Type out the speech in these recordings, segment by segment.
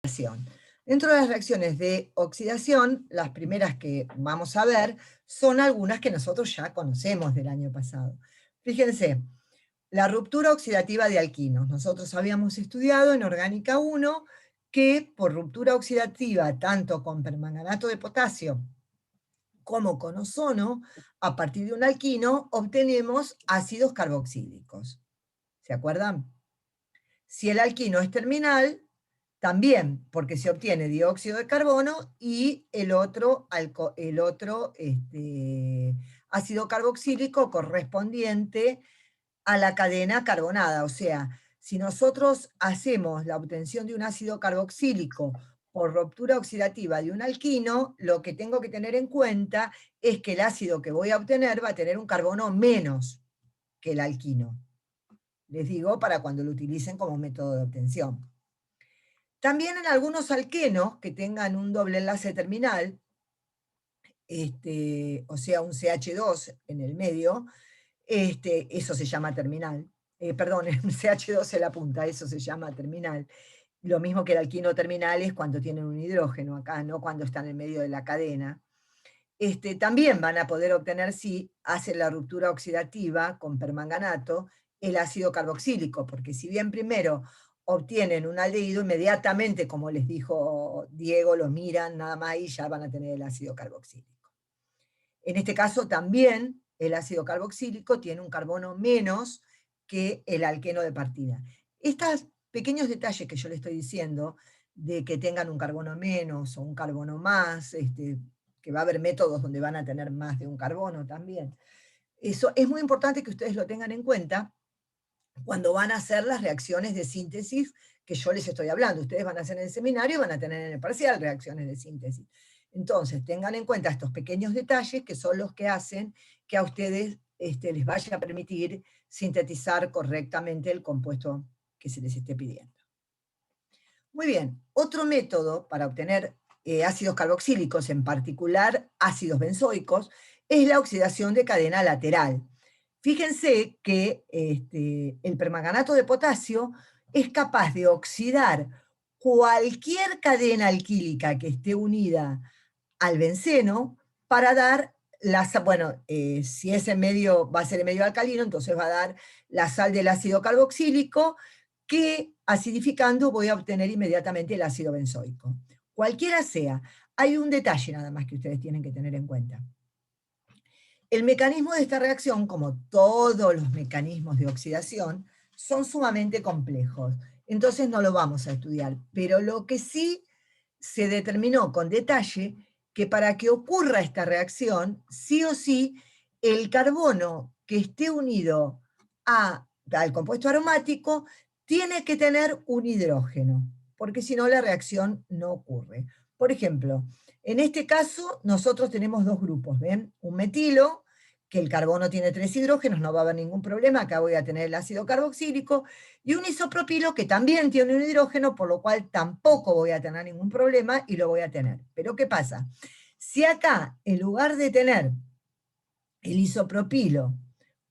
oxidación. Dentro de las reacciones de oxidación, las primeras que vamos a ver son algunas que nosotros ya conocemos del año pasado. Fíjense, la ruptura oxidativa de alquinos. Nosotros habíamos estudiado en Orgánica 1 que por ruptura oxidativa, tanto con permanganato de potasio como con ozono, a partir de un alquino obtenemos ácidos carboxílicos. ¿Se acuerdan? Si el alquino es terminal, también, porque se obtiene dióxido de carbono y el otro ácido carboxílico correspondiente a la cadena carbonada. O sea, si nosotros hacemos la obtención de un ácido carboxílico por ruptura oxidativa de un alquino, lo que tengo que tener en cuenta es que el ácido que voy a obtener va a tener un carbono menos que el alquino. Les digo para cuando lo utilicen como método de obtención. También en algunos alquenos que tengan un doble enlace terminal, o sea, un CH2 en el medio, eso se llama terminal. Perdón, un CH2 en la punta, eso se llama terminal. Lo mismo que el alquino terminal es cuando tienen un hidrógeno acá, no cuando están en medio de la cadena. También van a poder obtener, si hacen la ruptura oxidativa con permanganato, el ácido carboxílico, porque si bien primero obtienen un aldehído, inmediatamente, como les dijo Diego, lo miran nada más y ya van a tener el ácido carboxílico. En este caso también el ácido carboxílico tiene un carbono menos que el alqueno de partida. Estos pequeños detalles que yo le estoy diciendo, de que tengan un carbono menos o un carbono más, que va a haber métodos donde van a tener más de un carbono también. Eso es muy importante que ustedes lo tengan en cuenta cuando van a hacer las reacciones de síntesis que yo les estoy hablando. Ustedes van a hacer en el seminario y van a tener en el parcial reacciones de síntesis. Entonces, tengan en cuenta estos pequeños detalles que son los que hacen que a ustedes les vaya a permitir sintetizar correctamente el compuesto que se les esté pidiendo. Muy bien, otro método para obtener ácidos carboxílicos, en particular ácidos benzoicos, es la oxidación de cadena lateral. Fíjense que el permanganato de potasio es capaz de oxidar cualquier cadena alquílica que esté unida al benceno para dar si es en medio, va a ser en medio alcalino, entonces va a dar la sal del ácido carboxílico, que acidificando voy a obtener inmediatamente el ácido benzoico. Cualquiera sea, hay un detalle nada más que ustedes tienen que tener en cuenta. El mecanismo de esta reacción, como todos los mecanismos de oxidación, son sumamente complejos. Entonces no lo vamos a estudiar. Pero lo que sí se determinó con detalle, que para que ocurra esta reacción, sí o sí, el carbono que esté unido al compuesto aromático tiene que tener un hidrógeno, porque si no la reacción no ocurre. Por ejemplo, en este caso nosotros tenemos dos grupos, ¿ven? Un metilo, que el carbono tiene 3 hidrógenos, no va a haber ningún problema, acá voy a tener el ácido carboxílico, y un isopropilo que también tiene un hidrógeno, por lo cual tampoco voy a tener ningún problema y lo voy a tener. Pero ¿qué pasa? Si acá, en lugar de tener el isopropilo,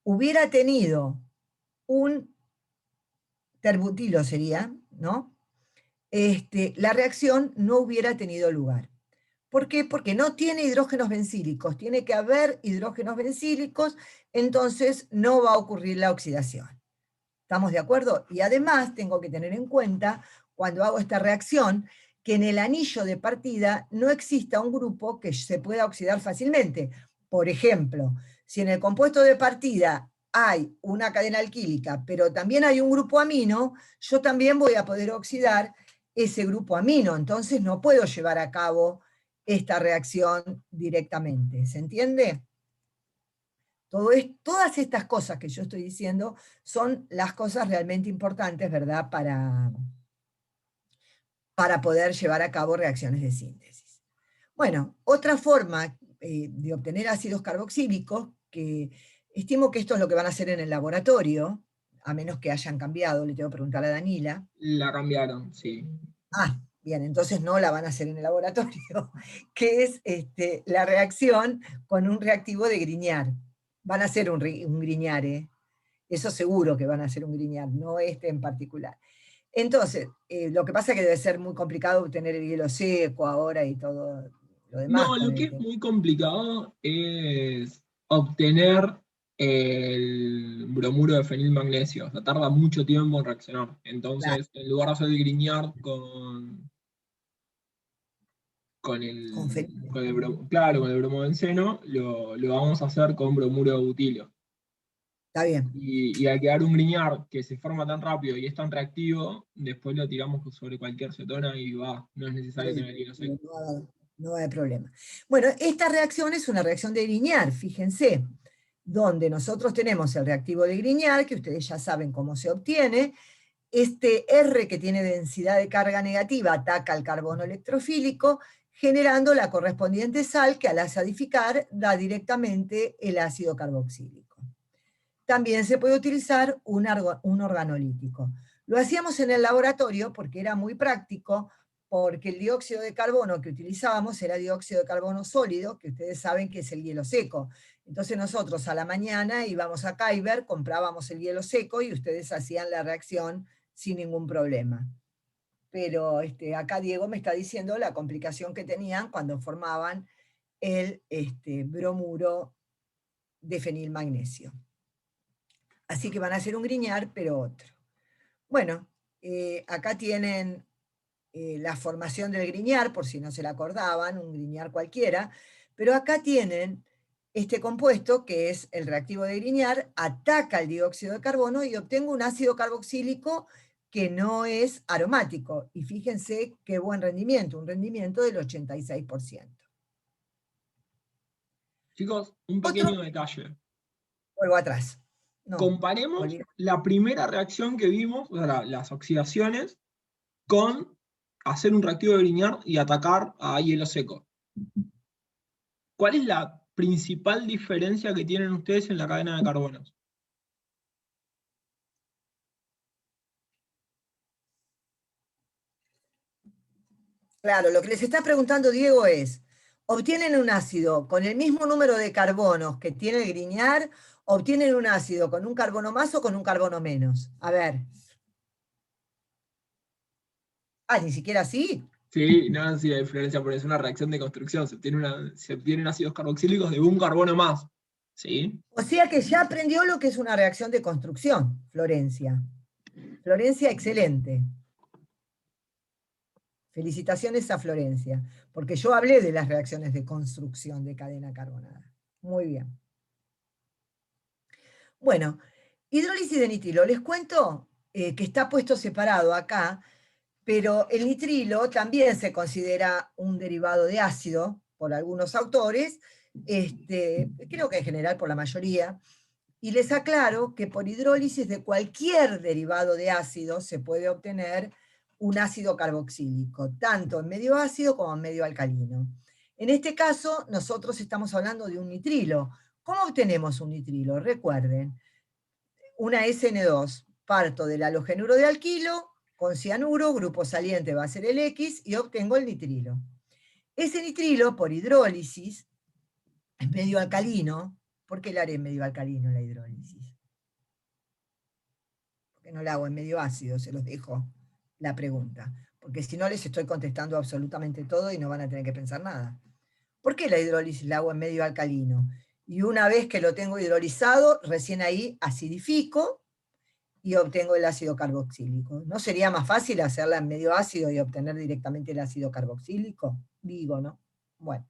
hubiera tenido un terbutilo sería, ¿no? La reacción no hubiera tenido lugar. ¿Por qué? Porque no tiene hidrógenos bencílicos, tiene que haber hidrógenos bencílicos, entonces no va a ocurrir la oxidación. ¿Estamos de acuerdo? Y además tengo que tener en cuenta, cuando hago esta reacción, que en el anillo de partida no exista un grupo que se pueda oxidar fácilmente. Por ejemplo, si en el compuesto de partida hay una cadena alquílica, pero también hay un grupo amino, yo también voy a poder oxidar ese grupo amino, entonces no puedo llevar a cabo esta reacción directamente. ¿Se entiende? Todas estas cosas que yo estoy diciendo son las cosas realmente importantes, ¿verdad?, para poder llevar a cabo reacciones de síntesis. Bueno, otra forma de obtener ácidos carboxílicos, que estimo que esto es lo que van a hacer en el laboratorio, a menos que hayan cambiado, le tengo que preguntar a Danila. La cambiaron, sí. Ah, bien, entonces no la van a hacer en el laboratorio, que es la reacción con un reactivo de Grignard. Van a hacer un Grignard, eso seguro que van a hacer un Grignard, no este en particular. Entonces, lo que pasa es que debe ser muy complicado obtener el hielo seco ahora y todo lo demás No, con lo que el es tema. muy complicado es obtener el bromuro de fenilmagnesio. O sea, tarda mucho tiempo en reaccionar. Claro, Entonces, en lugar de hacer el grignard con claro, con el bromobenceno, lo vamos a hacer con bromuro de butilio. está bien. Y al quedar un grignard que se forma tan rápido y es tan reactivo, después lo tiramos sobre cualquier cetona y va, no es Está necesario bien, tener hielo seco. no va a haber problema. Bueno, esta reacción es una reacción de Grignard, fíjense, donde nosotros tenemos el reactivo de Grignard, que ustedes ya saben cómo se obtiene. Este R que tiene densidad de carga negativa ataca al carbono electrofílico, generando la correspondiente sal que al acidificar da directamente el ácido carboxílico. También se puede utilizar un organolítico. Lo hacíamos en el laboratorio porque era muy práctico, porque el dióxido de carbono que utilizábamos era dióxido de carbono sólido, que ustedes saben que es el hielo seco. Entonces nosotros a la mañana íbamos a Kyber, comprábamos el hielo seco y ustedes hacían la reacción sin ningún problema. Pero acá Diego me está diciendo la complicación que tenían cuando formaban el bromuro de fenilmagnesio. Así que van a hacer un Grignard, pero otro. Bueno, acá tienen la formación del Grignard, por si no se la acordaban, un Grignard cualquiera, pero acá tienen este compuesto, que es el reactivo de Grignard, ataca el dióxido de carbono y obtengo un ácido carboxílico que no es aromático. Y fíjense qué buen rendimiento, un rendimiento del 86%. Chicos, un Otro, pequeño detalle. vuelvo atrás. No, Comparemos olvidé. la primera reacción que vimos, o sea, las oxidaciones, con hacer un reactivo de Grignard y atacar a hielo seco. ¿Cuál es la principal diferencia que tienen ustedes en la cadena de carbonos? Claro, lo que les está preguntando Diego es, ¿obtienen un ácido con el mismo número de carbonos que tiene el Grignard? ¿Obtienen un ácido con un carbono más o con un carbono menos? A ver. Ah, ni siquiera así. Sí, no sé si hay diferencia, pero es una reacción de construcción. Se obtienen ácidos carboxílicos de un carbono más. ¿Sí? O sea que ya aprendió lo que es una reacción de construcción, Florencia. Florencia, excelente. Felicitaciones a Florencia, porque yo hablé de las reacciones de construcción de cadena carbonada. Muy bien. Bueno, hidrólisis de nitrilo. Les cuento que está puesto separado acá, pero el nitrilo también se considera un derivado de ácido por algunos autores, creo que en general por la mayoría, y les aclaro que por hidrólisis de cualquier derivado de ácido se puede obtener un ácido carboxílico, tanto en medio ácido como en medio alcalino. En este caso, nosotros estamos hablando de un nitrilo. ¿Cómo obtenemos un nitrilo? Recuerden, una SN2, parto del halogenuro de alquilo con cianuro, grupo saliente va a ser el X, y obtengo el nitrilo. Ese nitrilo, por hidrólisis, es medio alcalino. ¿Por qué la haré en medio alcalino la hidrólisis? Porque no la hago en medio ácido, se los dejo la pregunta. Porque si no les estoy contestando absolutamente todo y no van a tener que pensar nada. ¿Por qué la hidrólisis la hago en medio alcalino? Y una vez que lo tengo hidrolizado, recién ahí acidifico y obtengo el ácido carboxílico. ¿No sería más fácil hacerla en medio ácido y obtener directamente el ácido carboxílico? Digo, ¿no? Bueno,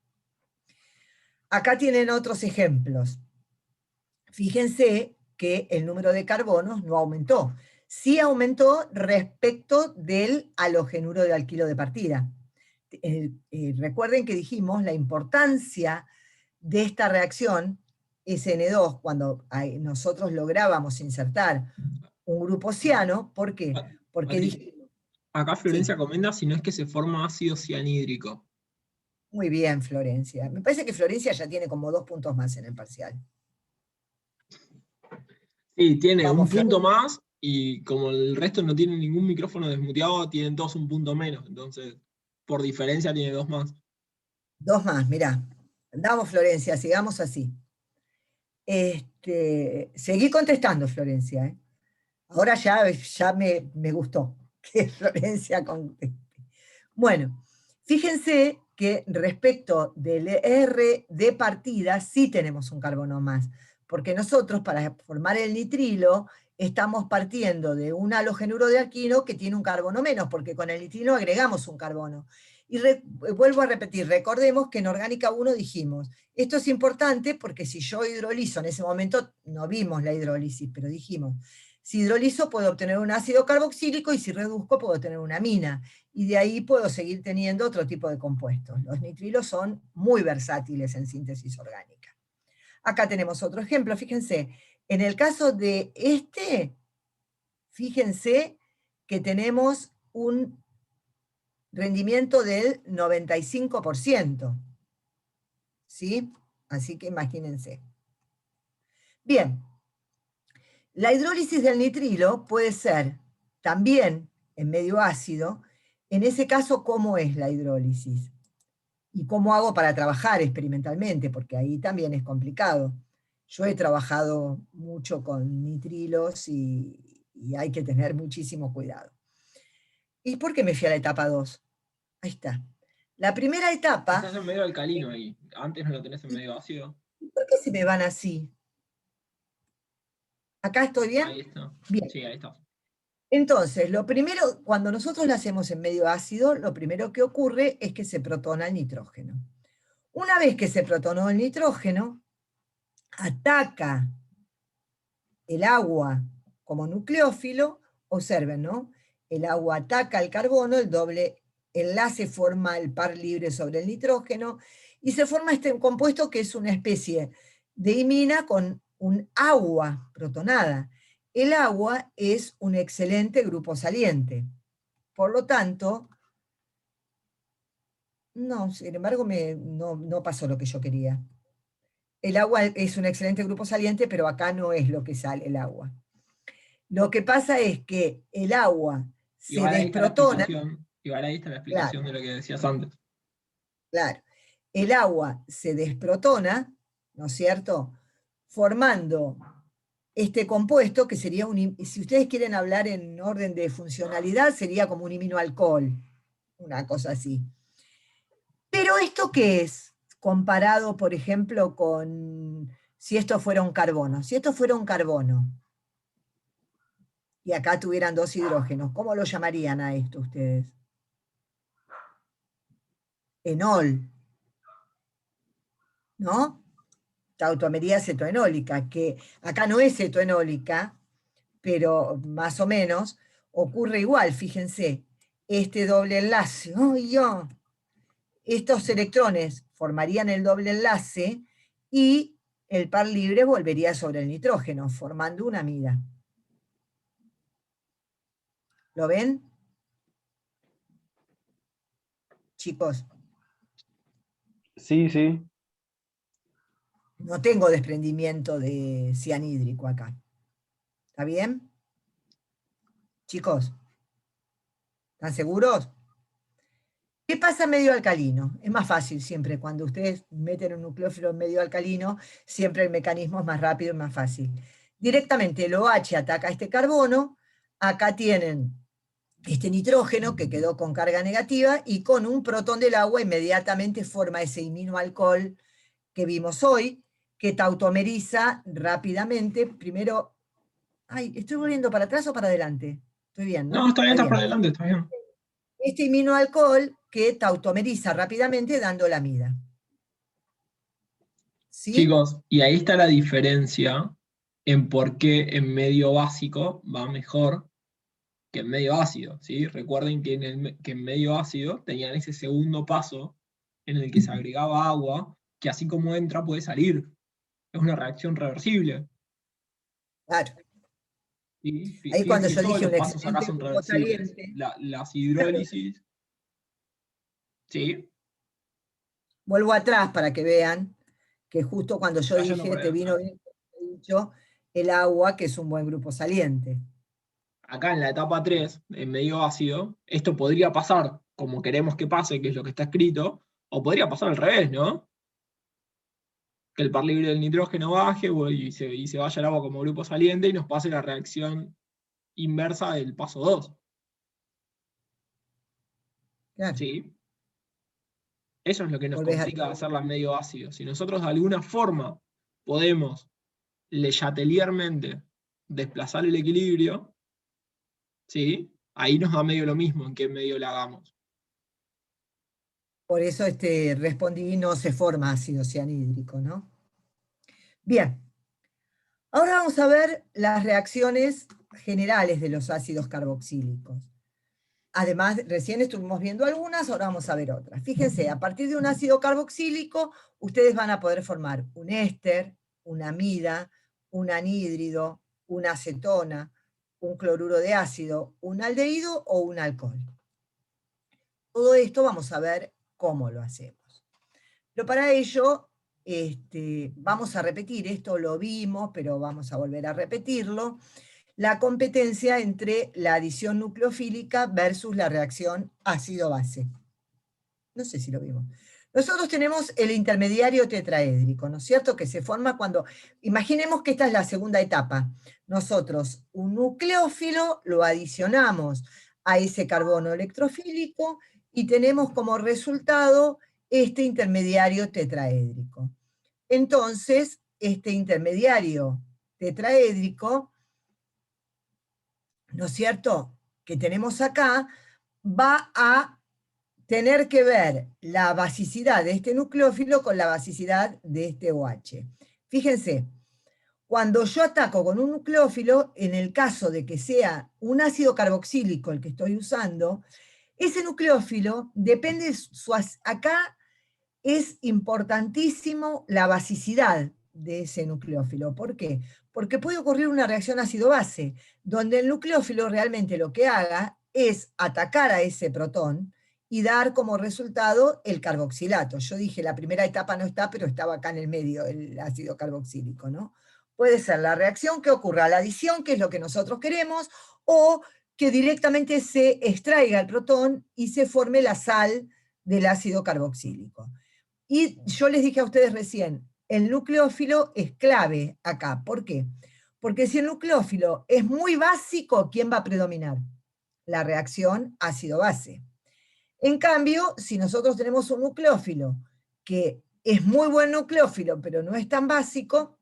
acá tienen otros ejemplos. Fíjense que el número de carbonos no aumentó. Sí aumentó respecto del halogenuro de alquilo de partida. Recuerden que dijimos la importancia de esta reacción SN2 cuando nosotros lográbamos insertar un grupo ciano. ¿Por qué? Porque Patricia, dijimos, acá sí, Florencia comenta si no es que se forma ácido cianhídrico. muy bien, Florencia. Me parece que Florencia ya tiene como 2 puntos más en el parcial. Sí, tiene un Vamos, punto Florencia. más y como el resto no tiene ningún micrófono desmuteado, tienen todos un punto menos. Entonces, por diferencia, tiene dos más. 2 más, mirá. Andamos, Florencia, sigamos así. Seguí contestando, Florencia. Ahora ya me gustó. Que Florencia conteste. Bueno, fíjense que respecto del R de partida sí tenemos un carbono más, porque nosotros para formar el nitrilo estamos partiendo de un halogenuro de alquino que tiene un carbono menos, porque con el nitrilo agregamos un carbono. Y vuelvo a repetir, recordemos que en orgánica 1 dijimos, esto es importante porque si yo hidrolizo, en ese momento no vimos la hidrólisis, pero dijimos, si hidrolizo puedo obtener un ácido carboxílico y si reduzco puedo obtener una amina. Y de ahí puedo seguir teniendo otro tipo de compuestos. Los nitrilos son muy versátiles en síntesis orgánica. Acá tenemos otro ejemplo, fíjense. En el caso de este, fíjense que tenemos un rendimiento del 95%. ¿Sí? Así que imagínense. Bien. La hidrólisis del nitrilo puede ser también en medio ácido. En ese caso, ¿cómo es la hidrólisis? ¿Y cómo hago para trabajar experimentalmente? Porque ahí también es complicado. Yo he trabajado mucho con nitrilos y hay que tener muchísimo cuidado. ¿Y por qué me fui a la etapa 2? Ahí está. La primera etapa... Estás en medio alcalino ahí. Antes no lo tenés en medio ácido. ¿Por qué se me van así? ¿Acá estoy bien? Ahí está. Bien. Sí, ahí está. Entonces, lo primero, cuando nosotros lo hacemos en medio ácido, lo primero que ocurre es que se protona el nitrógeno. Una vez que se protonó el nitrógeno, ataca el agua como nucleófilo, observen, ¿no? El agua ataca el carbono, el doble enlace forma el par libre sobre el nitrógeno, y se forma este compuesto que es una especie de imina con un agua protonada. El agua es un excelente grupo saliente. Por lo tanto, no, sin embargo, no pasó lo que yo quería. El agua es un excelente grupo saliente, pero acá no es lo que sale el agua. Lo que pasa es que el agua se Igual ahí está la desprotona, explicación. Igual ahí está la claro, explicación de lo que decías antes. claro, el agua se desprotona, ¿no es cierto?, formando este compuesto que sería si ustedes quieren hablar en orden de funcionalidad, sería como un iminoalcohol, una cosa así. Pero ¿esto qué es? Comparado, por ejemplo, con si esto fuera un carbono. Si esto fuera un carbono, y acá tuvieran dos hidrógenos, ¿cómo lo llamarían a esto ustedes? Enol, ¿no? Tautomería cetoenólica, que acá no es cetoenólica, pero más o menos ocurre igual, fíjense, este doble enlace, estos electrones formarían el doble enlace y el par libre volvería sobre el nitrógeno, formando una amida. ¿Lo ven? Chicos, Sí, sí. no tengo desprendimiento de cianhídrico acá. ¿Está bien? Chicos, ¿están seguros? ¿Qué pasa en medio alcalino? Es más fácil siempre, cuando ustedes meten un nucleófilo en medio alcalino, siempre el mecanismo es más rápido y más fácil. Directamente el OH ataca a este carbono, acá tienen este nitrógeno que quedó con carga negativa y con un protón del agua inmediatamente forma ese iminoalcohol que vimos hoy, que tautomeriza rápidamente. Primero, ay, ¿estoy volviendo para atrás o para adelante? Estoy bien, No, ¿no? está bien, Está estás por bien. adelante, está bien. Este iminoalcohol que tautomeriza rápidamente dando la amida. ¿Sí? Chicos, y ahí está la diferencia en por qué en medio básico va mejor que en medio ácido, ¿sí? Recuerden que que en medio ácido tenían ese segundo paso en el que se agregaba agua, que así como entra puede salir. Es una reacción reversible. Claro. ¿Sí? Ahí cuando Fíjense que yo todos dije los un pasos acá excelente son grupo reversibles. saliente, Las hidrólisis, ¿sí? vuelvo atrás para que vean que justo cuando yo Está yendo dije por te ahí. vino bien dicho el agua, que es un buen grupo saliente. Acá en la etapa 3, en medio ácido, esto podría pasar como queremos que pase, que es lo que está escrito, o podría pasar al revés, ¿no? Que el par libre del nitrógeno baje y se vaya el agua como grupo saliente y nos pase la reacción inversa del paso 2. Claro, ¿sí? Eso es lo que nos volvés a complica hacerla medio ácido. Si nosotros de alguna forma podemos chateliarmente desplazar el equilibrio, ¿sí? Ahí nos da medio lo mismo en qué medio la hagamos. por eso respondí, no se forma ácido cianhídrico, ¿no? Bien, ahora vamos a ver las reacciones generales de los ácidos carboxílicos. Además, recién estuvimos viendo algunas, ahora vamos a ver otras. Fíjense, a partir de un ácido carboxílico, ustedes van a poder formar un éster, una amida, un anhídrido, una acetona, un cloruro de ácido, un aldehído o un alcohol. Todo esto vamos a ver cómo lo hacemos. Pero para ello, vamos a repetir, esto lo vimos, pero vamos a volver a repetirlo, la competencia entre la adición nucleofílica versus la reacción ácido-base. No sé si lo vimos. Nosotros tenemos el intermediario tetraédrico, ¿no es cierto? Que se forma cuando, imaginemos que esta es la segunda etapa. Nosotros un nucleófilo lo adicionamos a ese carbono electrofílico y tenemos como resultado este intermediario tetraédrico. Entonces, este intermediario tetraédrico, ¿no es cierto?, que tenemos acá, va a tener que ver la basicidad de este nucleófilo con la basicidad de este OH. Fíjense, cuando yo ataco con un nucleófilo, en el caso de que sea un ácido carboxílico el que estoy usando, ese nucleófilo depende de acá es importantísimo la basicidad de ese nucleófilo. ¿Por qué? Porque puede ocurrir una reacción ácido-base, donde el nucleófilo realmente lo que haga es atacar a ese protón y dar como resultado el carboxilato. Yo dije, la primera etapa no está, pero estaba acá en el medio, el ácido carboxílico, ¿no? Puede ser la reacción que ocurra, la adición, que es lo que nosotros queremos, o que directamente se extraiga el protón y se forme la sal del ácido carboxílico. Y yo les dije a ustedes recién, el nucleófilo es clave acá. ¿Por qué? Porque si el nucleófilo es muy básico, ¿quién va a predominar? La reacción ácido-base. En cambio, si nosotros tenemos un nucleófilo que es muy buen nucleófilo, pero no es tan básico,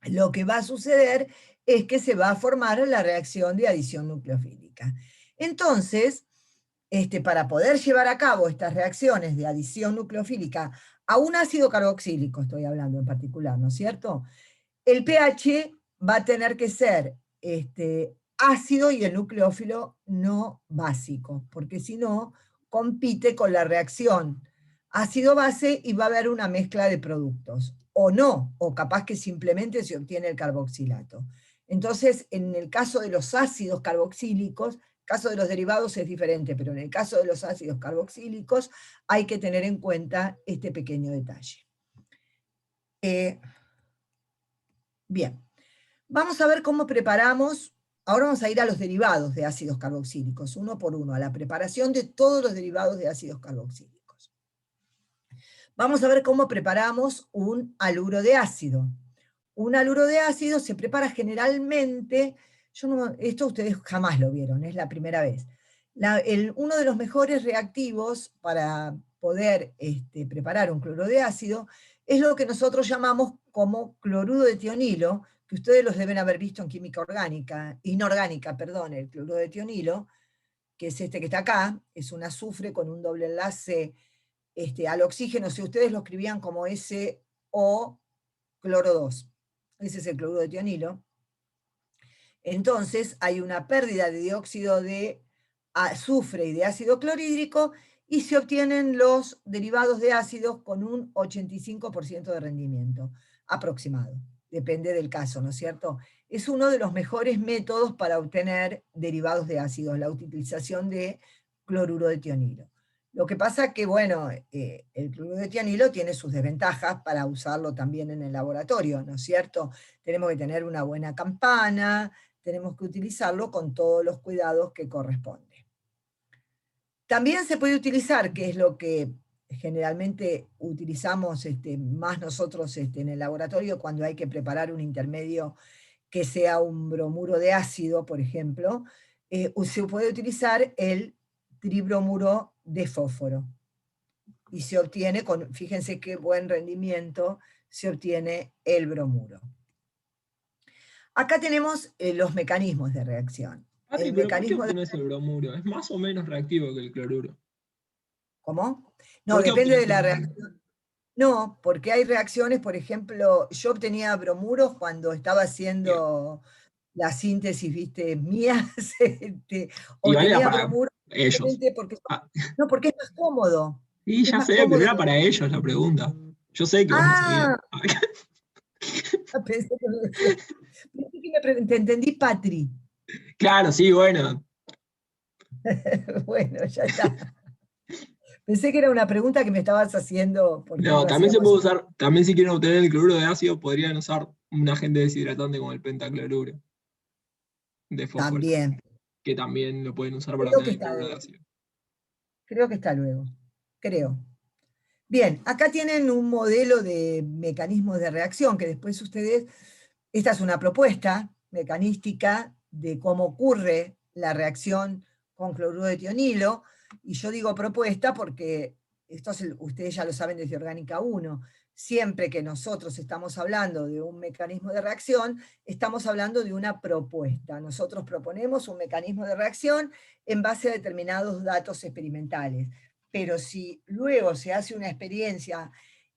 lo que va a suceder es que se va a formar la reacción de adición nucleofílica. Entonces, para poder llevar a cabo estas reacciones de adición nucleofílica a un ácido carboxílico, estoy hablando en particular, ¿no es cierto? El pH va a tener que ser ácido y el nucleófilo no básico, porque si no, compite con la reacción ácido-base y va a haber una mezcla de productos. O no, o capaz que simplemente se obtiene el carboxilato. Entonces, en el caso de los ácidos carboxílicos, el caso de los derivados es diferente, pero en el caso de los ácidos carboxílicos hay que tener en cuenta este pequeño detalle. Bien, vamos a ver cómo preparamos. Ahora vamos a ir a los derivados de ácidos carboxílicos, uno por uno, a la preparación de todos los derivados de ácidos carboxílicos. Vamos a ver cómo preparamos un haluro de ácido. Un haluro de ácido se prepara generalmente, esto ustedes jamás lo vieron, es la primera vez. Uno de los mejores reactivos para poder preparar un cloruro de ácido es lo que nosotros llamamos como cloruro de tionilo, que ustedes los deben haber visto en química orgánica, inorgánica, perdón, el cloruro de tionilo, que es este que está acá, es un azufre con un doble enlace al oxígeno, si ustedes lo escribían como SO cloro 2. Ese es el cloruro de tionilo. Entonces hay una pérdida de dióxido de azufre y de ácido clorhídrico y se obtienen los derivados de ácidos con un 85% de rendimiento aproximado. Depende del caso, ¿no es cierto? Es uno de los mejores métodos para obtener derivados de ácidos, la utilización de cloruro de tionilo. Lo que pasa que, bueno, el cloruro de tionilo tiene sus desventajas para usarlo también en el laboratorio, ¿no es cierto? Tenemos que tener una buena campana, tenemos que utilizarlo con todos los cuidados que corresponden. También se puede utilizar, que es lo que generalmente utilizamos más nosotros en el laboratorio cuando hay que preparar un intermedio que sea un bromuro de ácido, por ejemplo, se puede utilizar el tribromuro de fósforo. Y se obtiene, fíjense qué buen rendimiento, se obtiene el bromuro. Acá tenemos los mecanismos de reacción. Patri, El pero ¿por qué mecanismo de... obtenés el bromuro? Es más o menos reactivo que el cloruro. ¿Cómo? No, ¿Por qué depende de obtenés el la bromuro? reacción. No, porque hay reacciones, por ejemplo, yo obtenía bromuros cuando estaba Bien. haciendo la síntesis, viste, mía, Y valía obtenía para bromuros ellos. simplemente porque, Ah, no, porque es más cómodo. y Es ya más sé, pero cómodo. era para ellos la pregunta. Yo sé que vos no sabías. Ah, pensé que me decía. Pensé que te entendí, Patri. Claro, sí, bueno. Bueno, ya está. Pensé que era una pregunta que me estabas haciendo porque No, lo también se hacíamos. puede usar, también si quieren obtener el cloruro de ácido, podrían usar un agente deshidratante como el pentacloruro de fósforo, También. que también lo pueden usar para Creo que obtener el está, cloruro de ácido. creo que está luego. Creo. Bien, acá tienen un modelo de mecanismos de reacción que después ustedes, esta es una propuesta mecanística de cómo ocurre la reacción con cloruro de tionilo, y yo digo propuesta porque ustedes ya lo saben desde Orgánica 1, siempre que nosotros estamos hablando de un mecanismo de reacción, estamos hablando de una propuesta. Nosotros proponemos un mecanismo de reacción en base a determinados datos experimentales. Pero si luego se hace una experiencia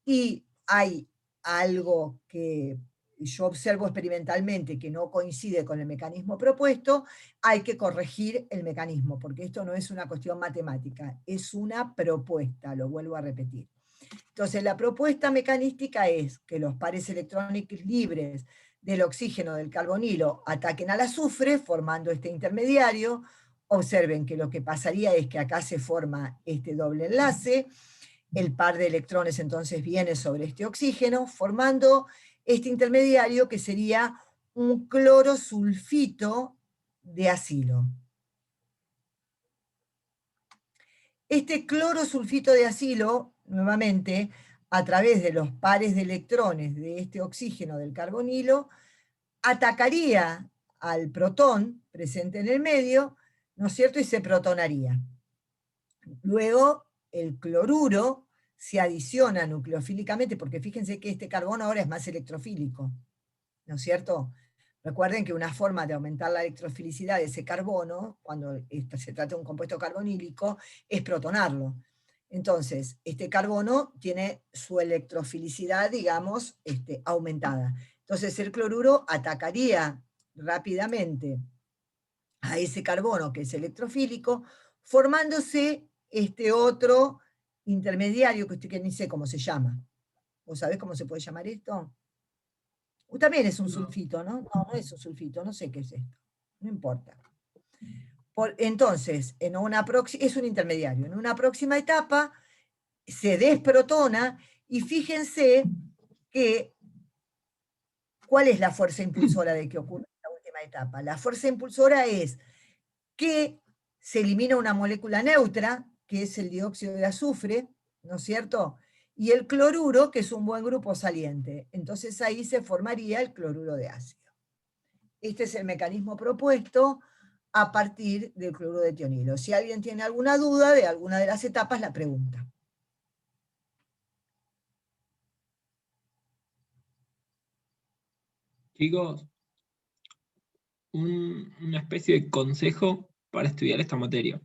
y hay algo que yo observo experimentalmente que no coincide con el mecanismo propuesto, hay que corregir el mecanismo, porque esto no es una cuestión matemática, es una propuesta, lo vuelvo a repetir. Entonces, la propuesta mecanística es que los pares electrónicos libres del oxígeno del carbonilo ataquen al azufre, formando este intermediario. Observen que lo que pasaría es que acá se forma este doble enlace, el par de electrones entonces viene sobre este oxígeno, formando este intermediario que sería un clorosulfito de acilo. Este clorosulfito de acilo, nuevamente, a través de los pares de electrones de este oxígeno del carbonilo, atacaría al protón presente en el medio, ¿no es cierto? Y se protonaría. Luego, el cloruro se adiciona nucleofílicamente, porque fíjense que este carbono ahora es más electrofílico, ¿no es cierto? Recuerden que una forma de aumentar la electrofilicidad de ese carbono, cuando se trata de un compuesto carbonílico, es protonarlo. Entonces, este carbono tiene su electrofilicidad, digamos, aumentada. Entonces, el cloruro atacaría rápidamente a ese carbono que es electrofílico, formándose este otro intermediario que usted que ni sé cómo se llama. ¿Vos sabés cómo se puede llamar esto? También es un No. sulfito, ¿no? No, no es un sulfito, no sé qué es esto. No importa. Entonces, es un intermediario. En una próxima etapa se desprotona y fíjense que, ¿cuál es la fuerza impulsora de que ocurre en la última etapa? La fuerza impulsora es que se elimina una molécula neutra, que es el dióxido de azufre, ¿no es cierto? Y el cloruro, que es un buen grupo saliente. Entonces ahí se formaría el cloruro de ácido. Este es el mecanismo propuesto a partir del cloruro de tionilo. Si alguien tiene alguna duda de alguna de las etapas, la pregunta. Chicos, una especie de consejo para estudiar esta materia.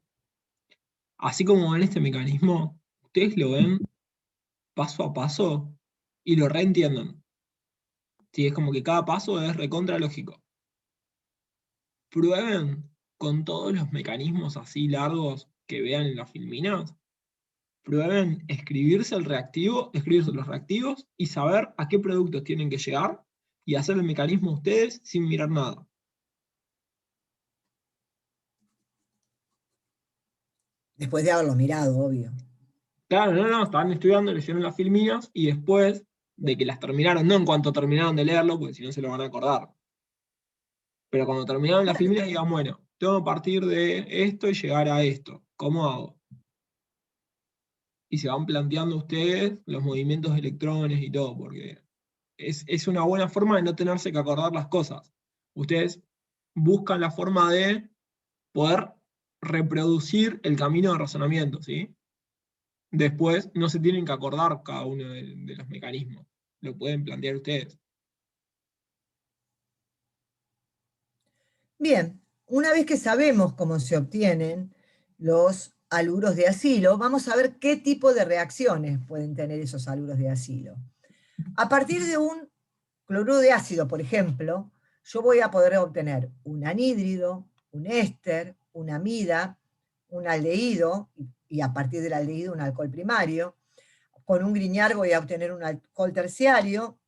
Así como ven este mecanismo, ustedes lo ven paso a paso y lo reentienden. Sí, es como que cada paso es recontra lógico. Prueben con todos los mecanismos así largos que vean en las filminas. Prueben escribirse el reactivo, escribirse los reactivos y saber a qué productos tienen que llegar y hacer el mecanismo ustedes sin mirar nada. Después de haberlo mirado, obvio. Claro, no, estaban estudiando, leyeron las filminas y después de que las terminaron, no en cuanto terminaron de leerlo, porque si no se lo van a acordar, pero cuando terminaron las filminas digan, bueno, tengo que partir de esto y llegar a esto, ¿cómo hago? Y se van planteando ustedes los movimientos de electrones y todo, porque es una buena forma de no tenerse que acordar las cosas. Ustedes buscan la forma de poder reproducir el camino de razonamiento, ¿sí? Después no se tienen que acordar cada uno de los mecanismos. Lo pueden plantear ustedes. Bien, una vez que sabemos cómo se obtienen los haluros de acilo, vamos a ver qué tipo de reacciones pueden tener esos haluros de acilo. A partir de un cloruro de ácido, por ejemplo, yo voy a poder obtener un anhídrido, un éster, una amida, un aldehído, y a partir del aldehído un alcohol primario. Con un Grignard voy a obtener un alcohol terciario,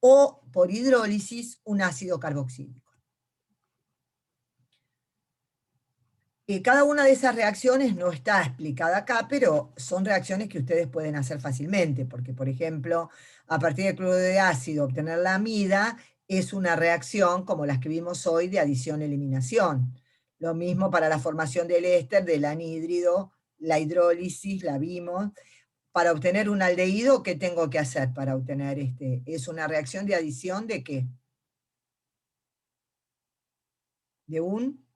o por hidrólisis un ácido carboxílico. Cada una de esas reacciones no está explicada acá, pero son reacciones que ustedes pueden hacer fácilmente, porque, por ejemplo, a partir del cloruro de ácido obtener la amida es una reacción como las que vimos hoy de adición-eliminación. Lo mismo para la formación del éster, del anhídrido, la hidrólisis, la vimos. Para obtener un aldehído, ¿qué tengo que hacer para obtener este? Es una reacción de adición ¿de qué? De un...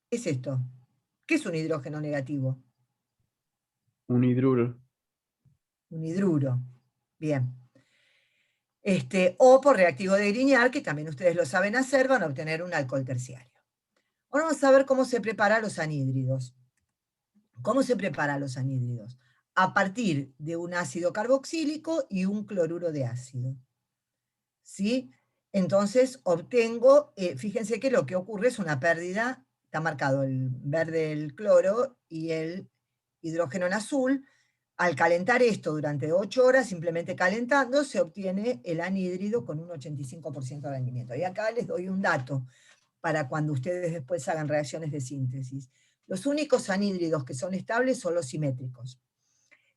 ¿Qué es esto? ¿Qué es un hidrógeno negativo? Un hidruro. Un hidruro. Bien. O por reactivo de Grignard, que también ustedes lo saben hacer, van a obtener un alcohol terciario. Ahora vamos a ver cómo se preparan los anhídridos. ¿Cómo se preparan los anhídridos? A partir de un ácido carboxílico y un cloruro de ácido. ¿Sí? Entonces obtengo, fíjense que lo que ocurre es una pérdida, está marcado el verde el cloro y el hidrógeno en azul. Al calentar esto durante 8 horas, simplemente calentando, se obtiene el anhídrido con un 85% de rendimiento. Y acá les doy un dato para cuando ustedes después hagan reacciones de síntesis. Los únicos anhídridos que son estables son los simétricos.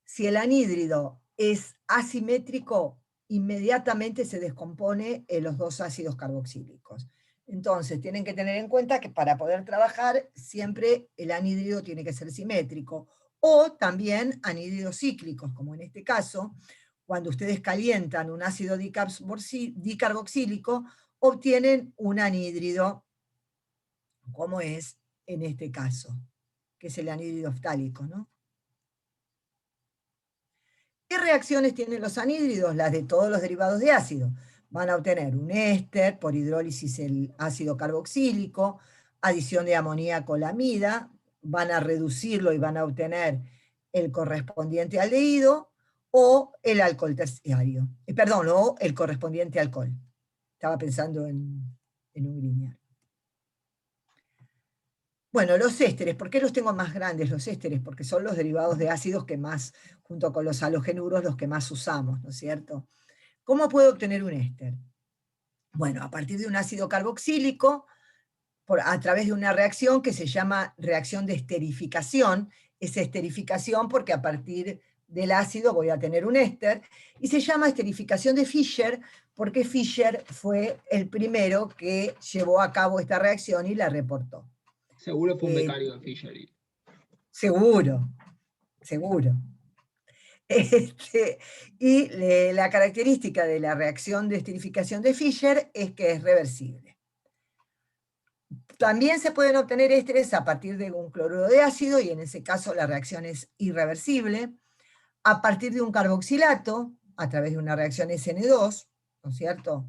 Si el anhídrido es asimétrico, inmediatamente se descompone en los dos ácidos carboxílicos. Entonces, tienen que tener en cuenta que para poder trabajar, siempre el anhídrido tiene que ser simétrico, o también anhídridos cíclicos, como en este caso, cuando ustedes calientan un ácido dicarboxílico, obtienen un anhídrido, como es en este caso, que es el anhídrido ftálico, ¿no? ¿Qué reacciones tienen los anhídridos? Las de todos los derivados de ácido. Van a obtener un éster, por hidrólisis el ácido carboxílico, adición de amoníaco a la amida, van a reducirlo y van a obtener el correspondiente aldehído, o el alcohol terciario. Perdón, o el correspondiente alcohol. Estaba pensando en un Grignard. Bueno, los ésteres, ¿por qué los tengo más grandes los ésteres? Porque son los derivados de ácidos que más, junto con los halogenuros, los que más usamos, ¿no es cierto? ¿Cómo puedo obtener un éster? Bueno, a partir de un ácido carboxílico, a través de una reacción que se llama reacción de esterificación. Es esterificación porque a partir del ácido voy a tener un éster, y se llama esterificación de Fischer porque Fischer fue el primero que llevó a cabo esta reacción y la reportó. Seguro fue un becario de Fischer. Seguro, seguro. Y la característica de la reacción de esterificación de Fischer es que es reversible. También se pueden obtener ésteres a partir de un cloruro de ácido, y en ese caso la reacción es irreversible, a partir de un carboxilato, a través de una reacción SN2, ¿no es cierto?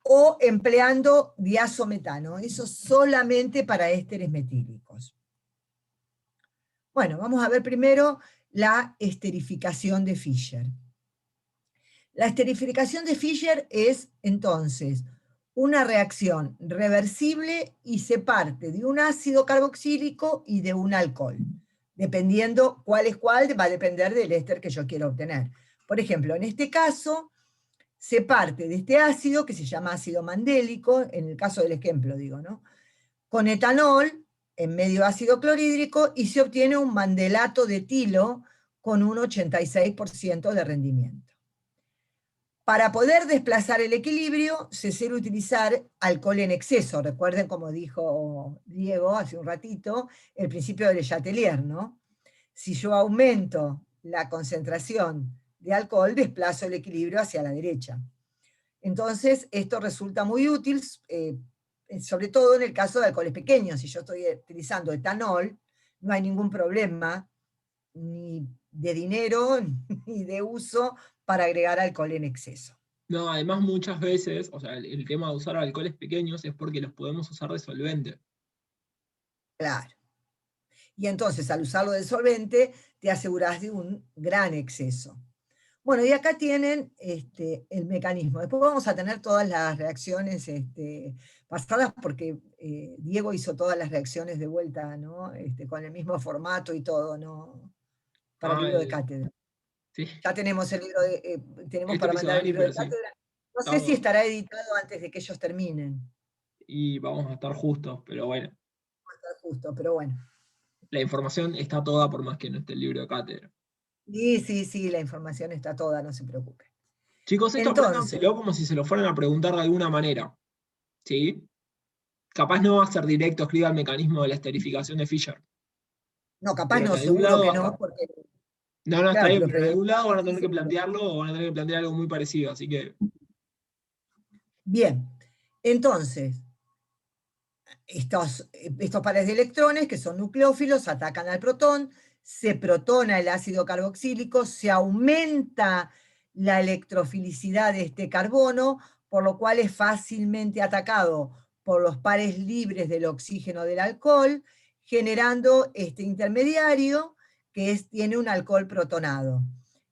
O empleando diazometano, eso solamente para ésteres metílicos. Bueno, vamos a ver primero la esterificación de Fischer. La esterificación de Fischer es, entonces, una reacción reversible y se parte de un ácido carboxílico y de un alcohol. Dependiendo cuál es cuál, va a depender del éster que yo quiero obtener. Por ejemplo, en este caso, se parte de este ácido, que se llama ácido mandélico, en el caso del ejemplo, digo, ¿no? Con etanol, en medio ácido clorhídrico, y se obtiene un mandelato de etilo con un 86% de rendimiento. Para poder desplazar el equilibrio, se suele utilizar alcohol en exceso. Recuerden, como dijo Diego hace un ratito, el principio de Le Chatelier, ¿no? Si yo aumento la concentración de alcohol, desplazo el equilibrio hacia la derecha. Entonces, esto resulta muy útil, sobre todo en el caso de alcoholes pequeños. Si yo estoy utilizando etanol, no hay ningún problema, ni de dinero, ni de uso, para agregar alcohol en exceso. No, además muchas veces, o sea, el tema de usar alcoholes pequeños es porque los podemos usar de solvente. Claro. Y entonces, al usarlo de solvente, te asegurás de un gran exceso. Bueno, y acá tienen el mecanismo. Después vamos a tener todas las reacciones pasadas, porque Diego hizo todas las reacciones de vuelta, ¿no? Con el mismo formato y todo, ¿no? Para el Ah, libro de cátedra. sí, Ya tenemos el libro tenemos este para mandar el episodio, libro de pero sí. cátedra. No sé si Estamos- estará editado antes de que ellos terminen. y vamos a estar justos, pero bueno, Está justo, pero bueno. la información está toda por más que no esté el libro de cátedra. Sí, sí, sí, la información está toda, no se preocupe. Chicos, esto Entonces, apréndanselo como si se lo fueran a preguntar de alguna manera. ¿Sí? Capaz no va a ser directo, escriba el mecanismo de la esterificación de Fischer. no, capaz Pero no, de algún seguro lado va que a no, estar. porque, No, no, está claro, bien, pero pero de algún lado van a tener que seguro. plantearlo o van a tener que plantear algo muy parecido. Así que, Bien, entonces, estos pares de electrones, que son nucleófilos, atacan al protón, se protona el ácido carboxílico, se aumenta la electrofilicidad de este carbono, por lo cual es fácilmente atacado por los pares libres del oxígeno del alcohol, generando este intermediario que tiene un alcohol protonado.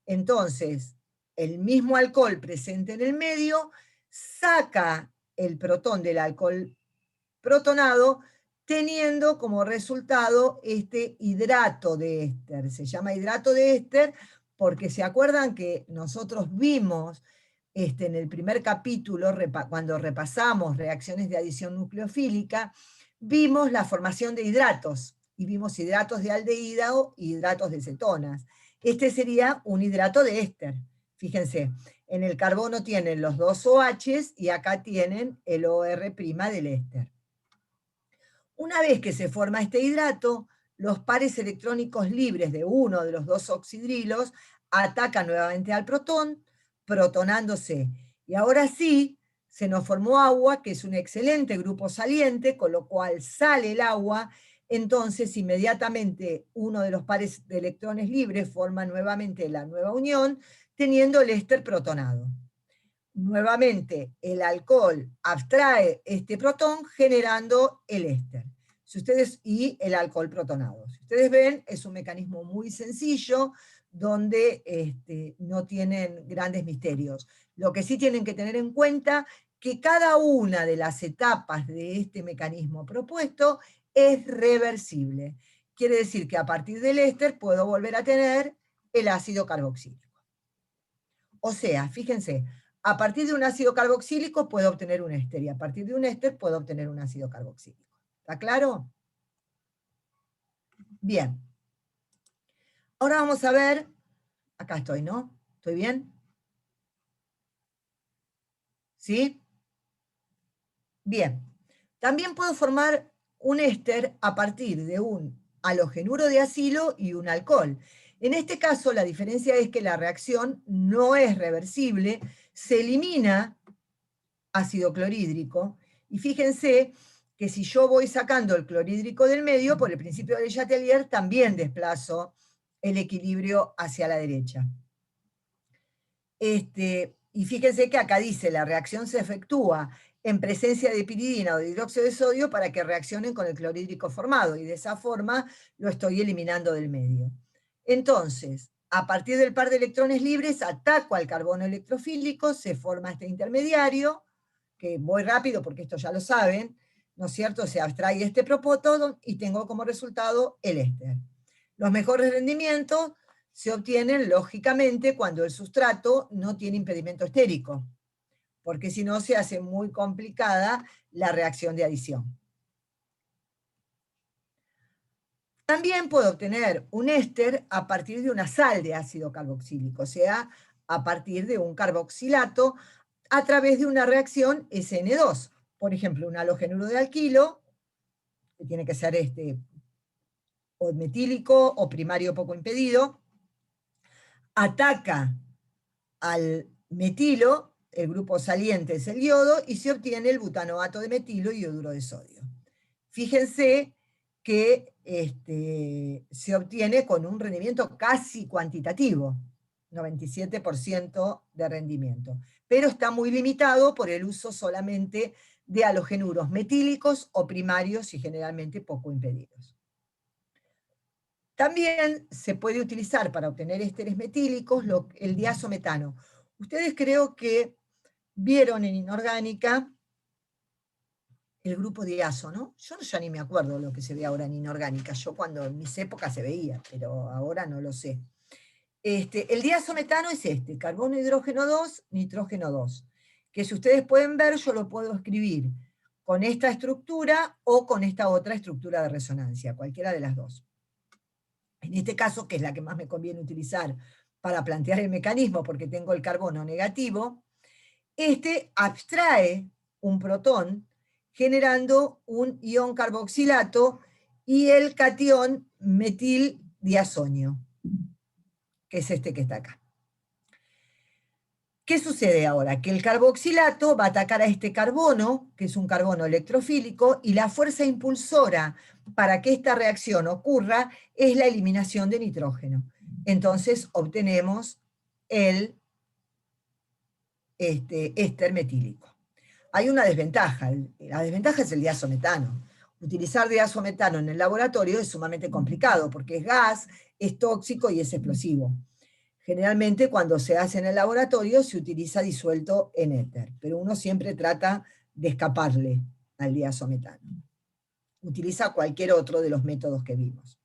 Entonces, el mismo alcohol presente en el medio saca el protón del alcohol protonado, teniendo como resultado este hidrato de éster. Se llama hidrato de éster porque se acuerdan que nosotros vimos en el primer capítulo, cuando repasamos reacciones de adición nucleofílica, vimos la formación de hidratos, y vimos hidratos de aldehído y hidratos de cetonas. Este sería un hidrato de éster. Fíjense, en el carbono tienen los dos OHs y acá tienen el OR' del éster. Una vez que se forma este hidrato, los pares electrónicos libres de uno de los dos oxidrilos atacan nuevamente al protón, protonándose. Y ahora sí, se nos formó agua, que es un excelente grupo saliente, con lo cual sale el agua. Entonces, inmediatamente uno de los pares de electrones libres forma nuevamente la nueva unión, teniendo el éster protonado. Nuevamente, el alcohol abstrae este protón generando el éster. Y el alcohol protonado. Si ustedes ven, es un mecanismo muy sencillo donde no tienen grandes misterios. Lo que sí tienen que tener en cuenta que cada una de las etapas de este mecanismo propuesto es reversible. Quiere decir que a partir del éster puedo volver a tener el ácido carboxílico. O sea, fíjense, a partir de un ácido carboxílico puedo obtener un éster, y a partir de un éster puedo obtener un ácido carboxílico. ¿Está claro? Bien. Ahora vamos a ver, acá estoy, ¿no? ¿Estoy bien? ¿Sí? Bien. También puedo formar un éster a partir de un halogenuro de acilo y un alcohol. En este caso, la diferencia es que la reacción no es reversible, se elimina ácido clorhídrico, y fíjense que si yo voy sacando el clorhídrico del medio, por el principio de Chatelier, también desplazo el equilibrio hacia la derecha. Y fíjense que acá dice, la reacción se efectúa en presencia de piridina o de hidróxido de sodio para que reaccionen con el clorhídrico formado, y de esa forma lo estoy eliminando del medio. Entonces, a partir del par de electrones libres, ataco al carbono electrofílico, se forma este intermediario, que voy rápido porque esto ya lo saben, ¿no es cierto? Se abstrae este propótono y tengo como resultado el éster. Los mejores rendimientos se obtienen, lógicamente, cuando el sustrato no tiene impedimento estérico, porque si no se hace muy complicada la reacción de adición. También puedo obtener un éster a partir de una sal de ácido carboxílico, o sea, a partir de un carboxilato, a través de una reacción SN2. Por ejemplo, un halogenuro de alquilo, que tiene que ser o metílico o primario poco impedido, ataca al metilo, el grupo saliente es el yodo, y se obtiene el butanoato de metilo y ioduro de sodio. Fíjense que se obtiene con un rendimiento casi cuantitativo, 97% de rendimiento, pero está muy limitado por el uso solamente de halogenuros metílicos o primarios y generalmente poco impedidos. También se puede utilizar para obtener ésteres metílicos el diazometano. Ustedes creo que vieron en inorgánica el grupo diazo, ¿no? Yo ya ni me acuerdo lo que se ve ahora en inorgánica. Yo cuando en mis épocas se veía, pero ahora no lo sé. El diazometano es carbono, hidrógeno 2, nitrógeno 2, que si ustedes pueden ver, yo lo puedo escribir con esta estructura o con esta otra estructura de resonancia, cualquiera de las dos. En este caso, que es la que más me conviene utilizar para plantear el mecanismo, porque tengo el carbono negativo, abstrae un protón generando un ion carboxilato y el catión metildiazonio, que es este que está acá. ¿Qué sucede ahora? Que el carboxilato va a atacar a este carbono, que es un carbono electrofílico, y la fuerza impulsora para que esta reacción ocurra es la eliminación de nitrógeno. Entonces obtenemos el éster metílico. Hay una desventaja, la desventaja es el diazometano. Utilizar diazometano en el laboratorio es sumamente complicado, porque es gas, es tóxico y es explosivo. Generalmente cuando se hace en el laboratorio se utiliza disuelto en éter, pero uno siempre trata de escaparle al diazometano. Utiliza cualquier otro de los métodos que vimos.